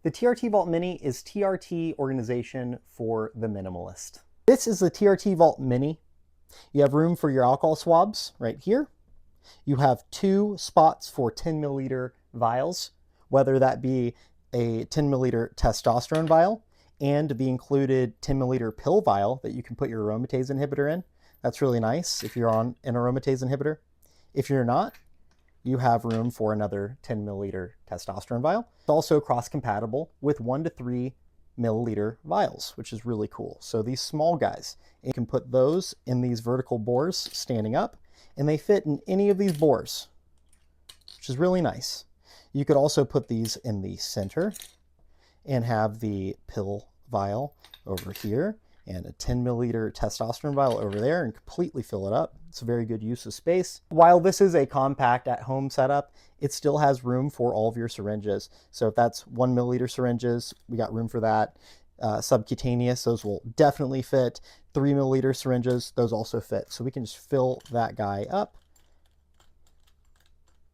The TRT Vault Mini is TRT organization for the minimalist. This is the TRT Vault Mini. You have room for your alcohol swabs right here. You have 2 spots for 10 milliliter vials, whether that be a 10 milliliter testosterone vial and the included 10 milliliter pill vial that you can put your aromatase inhibitor in. That's really nice if you're on an aromatase inhibitor. If you're not, you have room for another 10 milliliter testosterone vial. It's also cross-compatible with 1 to 3 milliliter vials, which is really cool. So these small guys, you can put those in these vertical bores standing up, and they fit in any of these bores, which is really nice. You could also put these in the center and have the pill vial over here and a 10 milliliter testosterone vial over there and completely fill it up. It's a very good use of space. While this is a compact at-home setup, it still has room for all of your syringes. So if that's 1 milliliter syringes, we got room for that. Subcutaneous, those will definitely fit. 3 milliliter syringes, those also fit. So we can just fill that guy up.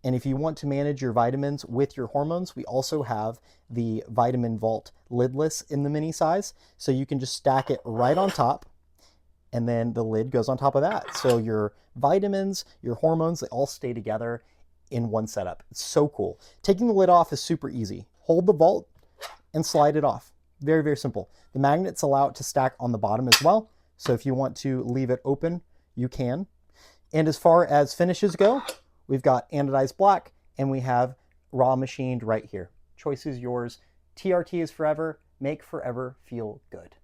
And if you want to manage your vitamins with your hormones, we also have the Vitamin Vault lidless in the mini size. So you can just stack it right on top, and then the lid goes on top of that. So your vitamins, your hormones, they all stay together in one setup. It's so cool. Taking the lid off is super easy. Hold the vault and slide it off. Very, very simple. The magnets allow it to stack on the bottom as well. So if you want to leave it open, you can. And as far as finishes go, we've got anodized black, and we have raw machined right here. Choice is yours. TRT is forever. Make forever feel good.